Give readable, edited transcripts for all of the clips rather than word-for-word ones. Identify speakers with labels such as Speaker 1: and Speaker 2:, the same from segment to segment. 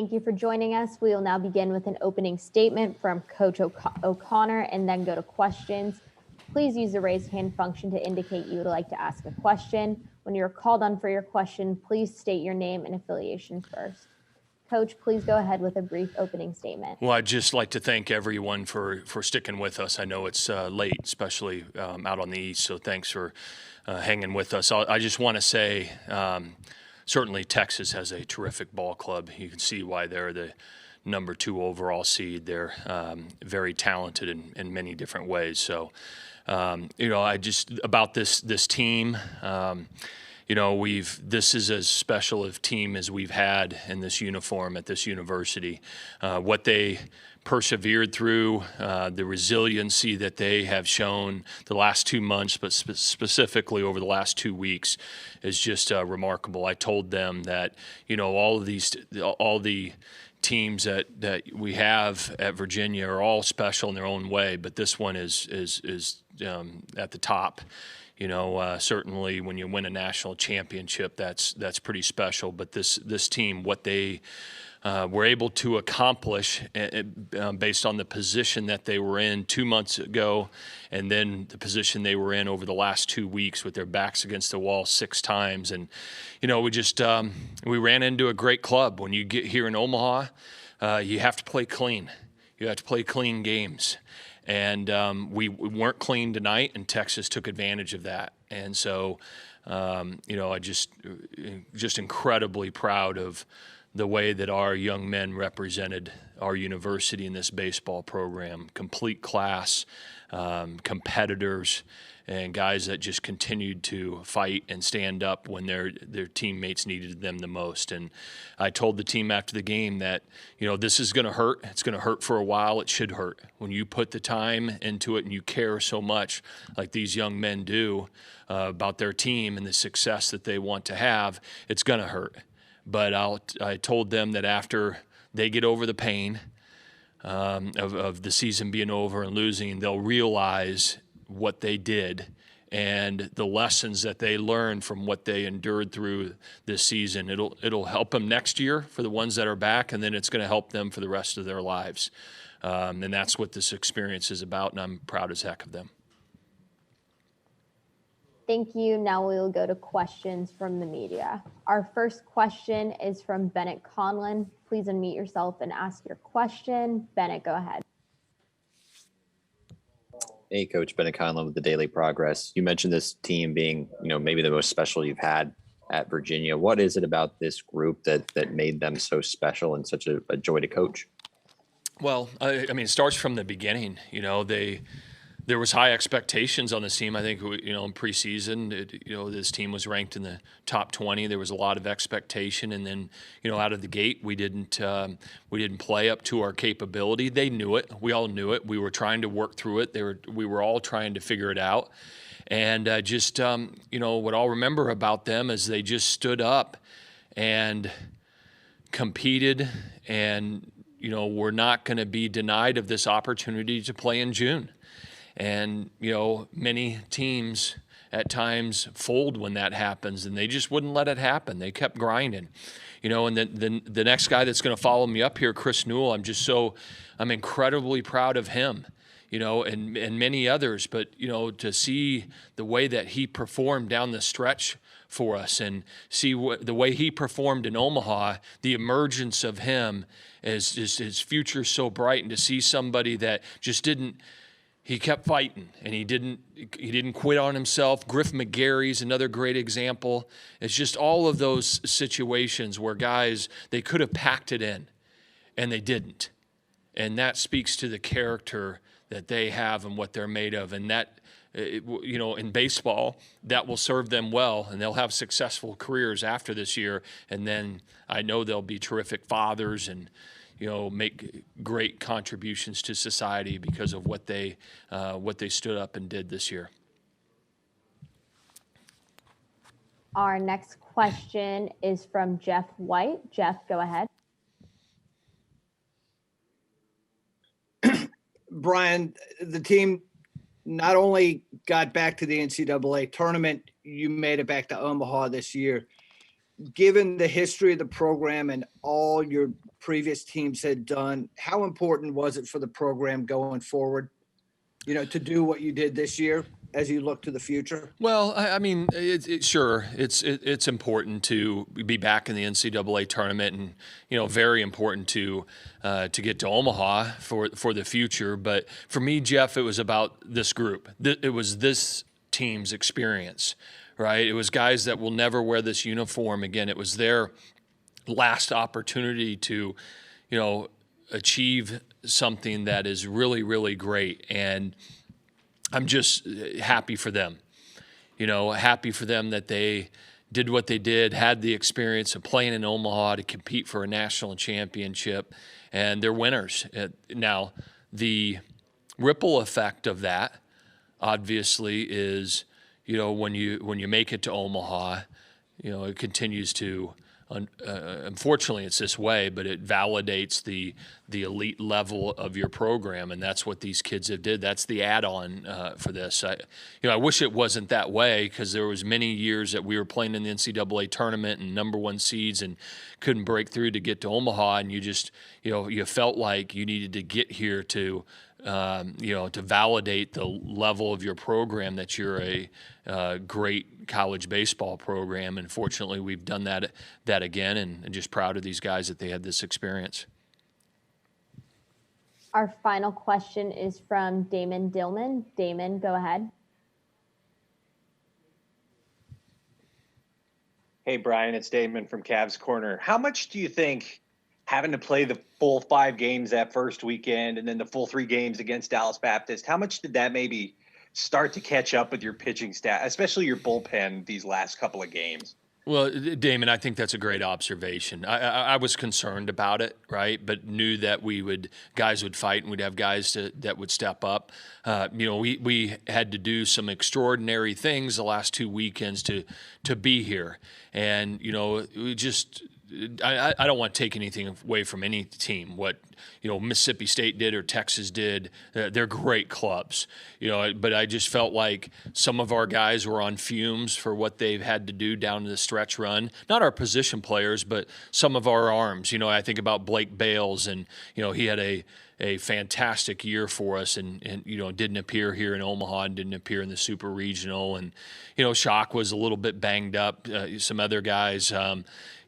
Speaker 1: Thank you for joining us. We will now begin with an opening statement from Coach O'Connor and then go to questions. Please use the raise hand function to indicate you would like to ask a question. When you're called on for your question, please state your name and affiliation first. Coach, please go ahead with a brief opening statement.
Speaker 2: Well, I'd just like to thank everyone for sticking with us. I know it's late, especially out on the East, so thanks for hanging with us. I just want to say certainly Texas has a terrific ball club. You can see why they're the number 2 overall seed. They're very talented in many different ways. So, I just about this team. This is as special a team as we've had in this uniform at this university. What they persevered through, the resiliency that they have shown the last 2 months, but specifically over the last 2 weeks, is just remarkable. I told them that all the teams that we have at Virginia are all special in their own way, but this one is at the top. Certainly when you win a national championship, that's pretty special. But this team, what they were able to accomplish based on the position that they were in 2 months ago, and then the position they were in over the last 2 weeks with their backs against the wall 6 times. And, we ran into a great club. When you get here in Omaha, you have to play clean. You have to play clean games. And we weren't clean tonight, and Texas took advantage of that. And so, I just incredibly proud of the way that our young men represented our university in this baseball program. Complete class, competitors, and guys that just continued to fight and stand up when their teammates needed them the most. And I told the team after the game that, this is going to hurt. It's going to hurt for a while. It should hurt. When you put the time into it and you care so much like these young men do about their team and the success that they want to have, it's going to hurt. But I told them that after they get over the pain of the season being over and losing, they'll realize what they did and the lessons that they learned from what they endured through this season. It'll help them next year for the ones that are back, and then it's going to help them for the rest of their lives. And that's what this experience is about, and I'm proud as heck of them.
Speaker 1: Thank you. Now we will go to questions from the media. Our first question is from Bennett Conlon. Please unmute yourself and ask your question. Bennett, go ahead.
Speaker 3: Hey, Coach, Bennett Conlon with the Daily Progress. You mentioned this team being, maybe the most special you've had at Virginia. What is it about this group that made them so special and such a joy to coach?
Speaker 2: Well, it starts from the beginning. There was high expectations on this team. I think, in preseason, this team was ranked in the top 20. There was a lot of expectation, and then, out of the gate, we didn't play up to our capability. They knew it. We all knew it. We were trying to work through it. We were all trying to figure it out. And what I'll remember about them is they just stood up and competed, and we're not going to be denied of this opportunity to play in June. And, many teams at times fold when that happens, and they just wouldn't let it happen. They kept grinding, and then the next guy that's going to follow me up here, Chris Newell, I'm incredibly proud of him, and many others. But, to see the way that he performed down the stretch for us and see the way he performed in Omaha, the emergence of him is just his future so bright, and to see somebody that just he kept fighting, and he didn't quit on himself. Griff McGarry's another great example. It's just all of those situations where guys, they could have packed it in, and they didn't. And that speaks to the character that they have and what they're made of. And that, in baseball, that will serve them well, and they'll have successful careers after this year. And then I know they'll be terrific fathers and make great contributions to society because of what they stood up and did this year.
Speaker 1: Our next question is from Jeff White. Jeff, go ahead.
Speaker 4: Brian, the team not only got back to the NCAA tournament, you made it back to Omaha this year. given the history of the program and all your previous teams had done, how important was it for the program going forward, to do what you did this year as you look to the future?
Speaker 2: Well, I mean, sure, it's important to be back in the NCAA tournament, and very important to get to Omaha for the future. But for me, Jeff, it was about this group. It was this team's experience, right? It was guys that will never wear this uniform again. It was their last opportunity to, achieve something that is really, really great, and I'm just happy for them. Happy for them that they did what they did, had the experience of playing in Omaha to compete for a national championship, and they're winners. Now, the ripple effect of that, obviously, is, when you make it to Omaha, it continues to. Unfortunately, it's this way, but it validates the elite level of your program, and that's what these kids have did. That's the add-on for this. I wish it wasn't that way, because there was many years that we were playing in the NCAA tournament and number one seeds and couldn't break through to get to Omaha, and you just you felt like you needed to get here to to validate the level of your program, that you're a great college baseball program. And fortunately, we've done that again, and just proud of these guys that they had this experience.
Speaker 1: Our final question is from Damon Dillman. Damon, go ahead.
Speaker 5: Hey, Brian, it's Damon from Cavs Corner. How much do you think having to play the full 5 games that first weekend and then the full 3 games against Dallas Baptist, how much did that maybe start to catch up with your pitching staff, especially your bullpen these last couple of games?
Speaker 2: Well, Damon, I think that's a great observation. I was concerned about it, right? But knew that guys would fight, and we'd have guys that would step up. We had to do some extraordinary things the last 2 weekends to be here, and we just. I don't want to take anything away from any team. What Mississippi State did or Texas did, they're great clubs. But I just felt like some of our guys were on fumes for what they've had to do down the stretch run. Not our position players, but some of our arms. I think about Blake Bales, and he had a fantastic year for us, and didn't appear here in Omaha and didn't appear in the Super Regional, and Shock was a little bit banged up. Some other guys.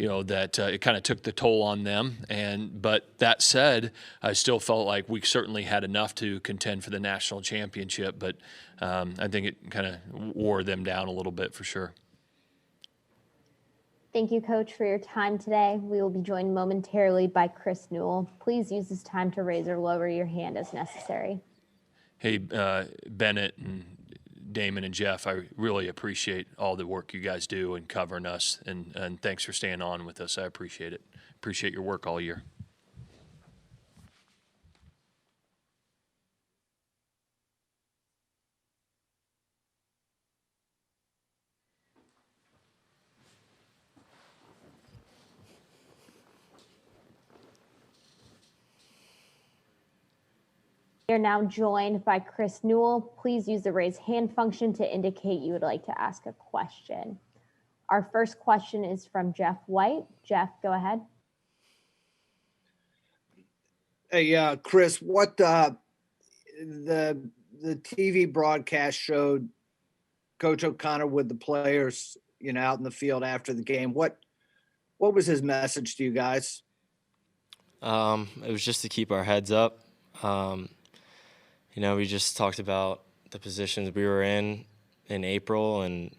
Speaker 2: That it kind of took the toll on them. But that said, I still felt like we certainly had enough to contend for the national championship. But I think it kind of wore them down a little bit for sure.
Speaker 1: Thank you, Coach, for your time today. We will be joined momentarily by Chris Newell. Please use this time to raise or lower your hand as necessary.
Speaker 2: Hey, Bennett and Damon and Jeff, I really appreciate all the work you guys do in covering us, and thanks for staying on with us. I appreciate it. Appreciate your work all year.
Speaker 1: We are now joined by Chris Newell. Please use the raise hand function to indicate you would like to ask a question. Our first question is from Jeff White. Jeff, go ahead.
Speaker 4: Hey, Chris, what the TV broadcast showed Coach O'Connor with the players, out in the field after the game. What was his message to you guys?
Speaker 6: It was just to keep our heads up. We just talked about the positions we were in April and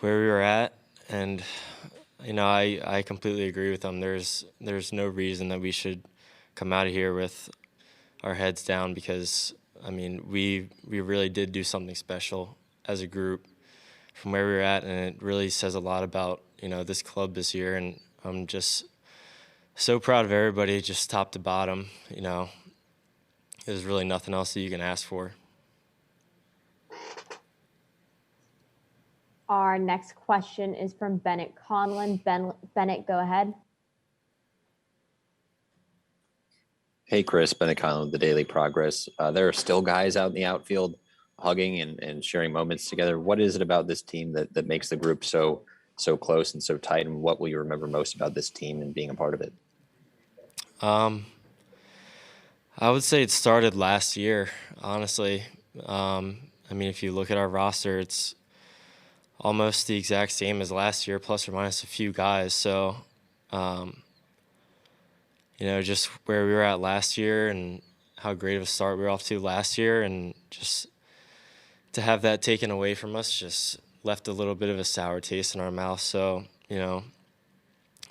Speaker 6: where we were at. And, I completely agree with them. There's no reason that we should come out of here with our heads down, because, we really did do something special as a group from where we were at. And it really says a lot about, this club this year. And I'm just so proud of everybody, just top to bottom, There's really nothing else that you can ask for.
Speaker 1: Our next question is from Bennett Conlon. Bennett, go ahead.
Speaker 3: Hey, Chris, Bennett Conlon with the Daily Progress. There are still guys out in the outfield hugging and sharing moments together. What is it about this team that makes the group so so close and so tight? And what will you remember most about this team and being a part of it?
Speaker 6: I would say it started last year, honestly. I mean, if you look at our roster, it's almost the exact same as last year, plus or minus a few guys. So, just where we were at last year and how great of a start we were off to last year, and just to have that taken away from us just left a little bit of a sour taste in our mouth. So, when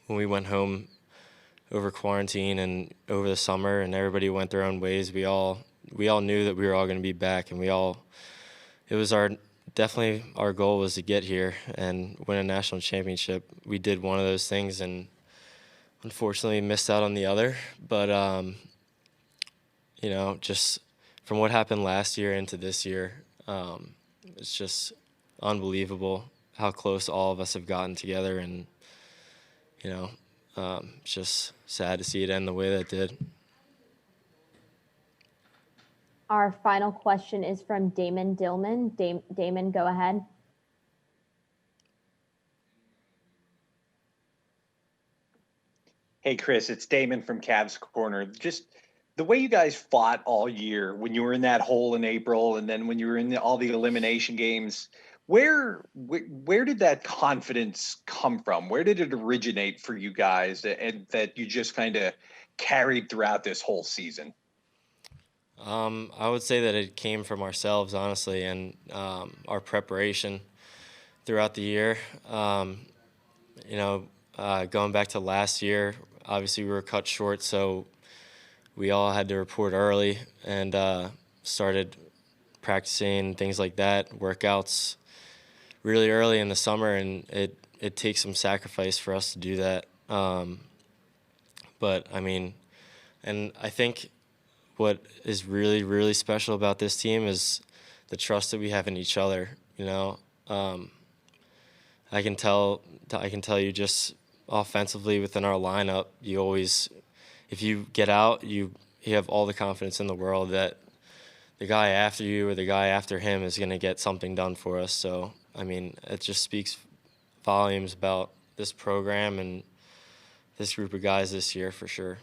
Speaker 6: we went home over quarantine and over the summer and everybody went their own ways, we all knew that we were all going to be back, and it was definitely our goal was to get here and win a national championship. We did one of those things and unfortunately missed out on the other. But, just from what happened last year into this year, it's just unbelievable how close all of us have gotten together, and, it's just sad to see it end the way that it did.
Speaker 1: Our final question is from Damon Dillman. Damon, go ahead.
Speaker 5: Hey, Chris, it's Damon from Cavs Corner. Just the way you guys fought all year when you were in that hole in April, and then when you were in all the elimination games, where did that confidence come from? Where did it originate for you guys, and that you just kind of carried throughout this whole season?
Speaker 6: I would say that it came from ourselves, honestly, and our preparation throughout the year. Going back to last year, obviously we were cut short, so we all had to report early and started practicing, things like that, workouts really early in the summer, and it takes some sacrifice for us to do that. But, and I think what is really, really special about this team is the trust that we have in each other. I can tell you just offensively within our lineup, you always, if you get out, you have all the confidence in the world that the guy after you or the guy after him is going to get something done for us. So, it just speaks volumes about this program and this group of guys this year for sure.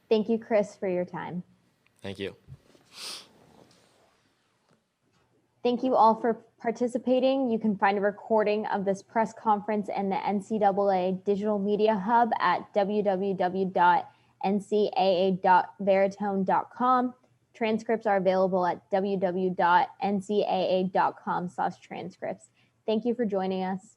Speaker 1: Thank you, Chris, for your time.
Speaker 6: Thank you.
Speaker 1: Thank you all for participating. You can find a recording of this press conference and the NCAA Digital Media Hub at www.ncaa.veritone.com. Transcripts are available at www.ncaa.com/transcripts. Thank you for joining us.